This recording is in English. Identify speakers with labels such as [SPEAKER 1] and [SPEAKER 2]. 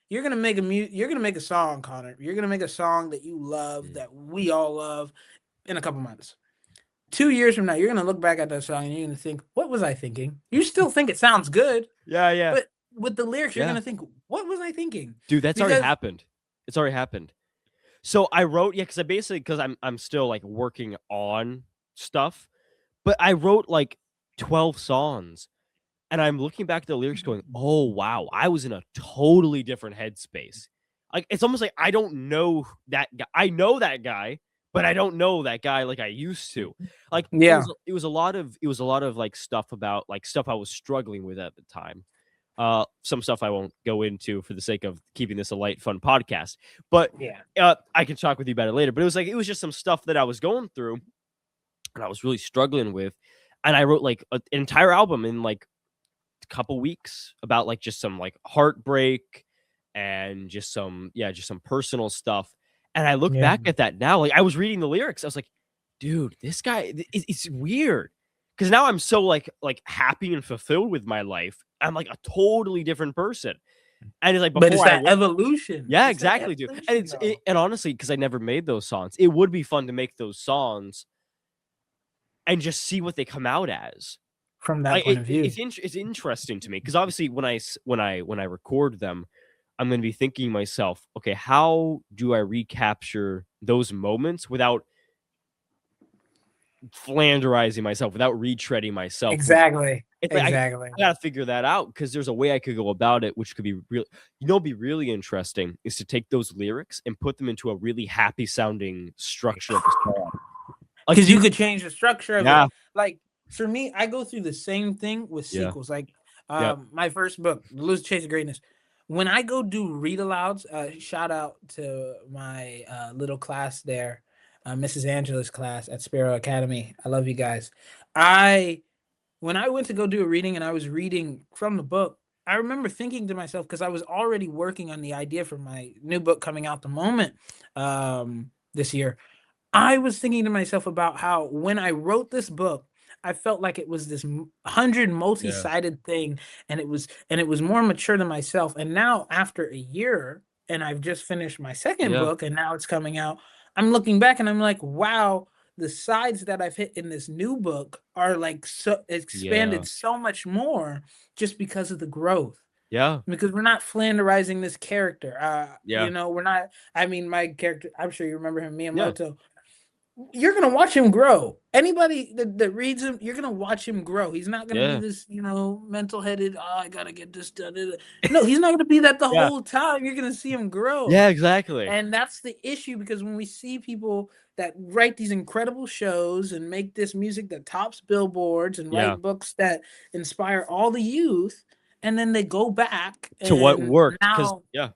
[SPEAKER 1] you're gonna make you're gonna make a song, Connor. You're gonna make a song that you love,
[SPEAKER 2] Mm.
[SPEAKER 1] that we all love, in a couple months. 2 years from now, you're gonna look back at that song and you're gonna think, "What was I thinking?" You still think it sounds good,
[SPEAKER 2] Yeah, yeah,
[SPEAKER 1] but with the lyrics, you're
[SPEAKER 2] yeah.
[SPEAKER 1] gonna think, "What was I thinking?"
[SPEAKER 2] Dude, that's already
[SPEAKER 1] Because
[SPEAKER 2] happened. It's already happened. So I wrote, yeah, because I basically, because I'm still like working on stuff, but I wrote like 12 songs, and I'm looking back at the lyrics going, oh wow, I was in a totally different headspace. Like it's almost like I don't know that guy. I know that guy, but I don't know that guy like I used to. Like
[SPEAKER 1] yeah,
[SPEAKER 2] it was a lot of like stuff about like stuff I was struggling with at the time. Some stuff I won't go into for the sake of keeping this a light, fun podcast. But
[SPEAKER 1] yeah,
[SPEAKER 2] I can talk with you about it later. But it was just some stuff that I was going through and I was really struggling with. And I wrote like an entire album in like a couple weeks about like just some like heartbreak and just some personal stuff. And I look
[SPEAKER 1] yeah.
[SPEAKER 2] back at that now, like I was reading the lyrics, I was like, dude, this guy, it's weird because now I'm so like happy and fulfilled with my life. I'm like a totally different person. And it's like
[SPEAKER 1] But it's
[SPEAKER 2] before I
[SPEAKER 1] that
[SPEAKER 2] was,
[SPEAKER 1] evolution.
[SPEAKER 2] yeah,
[SPEAKER 1] It's that
[SPEAKER 2] exactly, dude. And
[SPEAKER 1] evolution, though.
[SPEAKER 2] and honestly, because I never made those songs, it would be fun to make those songs and just see what they come out as.
[SPEAKER 1] From that point of view.
[SPEAKER 2] It's interesting to me because obviously when I record them, I'm going to be thinking to myself, okay, how do I recapture those moments without flanderizing myself, without retreading myself? Which
[SPEAKER 1] Exactly.
[SPEAKER 2] it's like
[SPEAKER 1] Exactly.
[SPEAKER 2] I gotta figure that out because there's a way I could go about it, which could be real. You know, what'd be really interesting is to take those lyrics and put them into a really happy sounding structure of a song. Like
[SPEAKER 1] Because you could change the structure of it.
[SPEAKER 2] yeah,
[SPEAKER 1] Like for me, I go through the same thing with
[SPEAKER 2] yeah,
[SPEAKER 1] sequels. Like
[SPEAKER 2] yeah,
[SPEAKER 1] my first book, The Lose the Chase of Greatness. When I go do read alouds, shout out to my little class there, Mrs. Angela's class at Sparrow Academy. I love you guys. I When I went to go do a reading and I was reading from the book, I remember thinking to myself, because I was already working on the idea for my new book coming out the moment this year. I was thinking to myself about how when I wrote this book, I felt like it was this 100
[SPEAKER 2] yeah,
[SPEAKER 1] multi-sided thing, and it was more mature than myself. And now after a year, and I've just finished my second
[SPEAKER 2] yeah,
[SPEAKER 1] book, and now it's coming out, I'm looking back and I'm like, wow, the sides that I've hit in this new book are like so
[SPEAKER 2] yeah,
[SPEAKER 1] expanded so much more just because of the growth,
[SPEAKER 2] yeah,
[SPEAKER 1] because we're not flanderizing this character.
[SPEAKER 2] yeah,
[SPEAKER 1] We're not. I mean, my character. I'm sure you remember him,
[SPEAKER 2] yeah,
[SPEAKER 1] Miyamoto. You're gonna watch him grow. Anybody that reads him, you're gonna watch him grow. He's not gonna be
[SPEAKER 2] yeah,
[SPEAKER 1] this, mental headed. Oh, I gotta get this done. No, he's not gonna be that the
[SPEAKER 2] yeah,
[SPEAKER 1] whole time. You're gonna see him grow,
[SPEAKER 2] yeah, exactly.
[SPEAKER 1] and that's the issue, because when we see people that write these incredible shows and make this music that tops billboards and
[SPEAKER 2] Yeah.
[SPEAKER 1] write books that inspire all the youth, and then they go back
[SPEAKER 2] To what
[SPEAKER 1] and
[SPEAKER 2] worked? Because
[SPEAKER 1] now
[SPEAKER 2] yeah.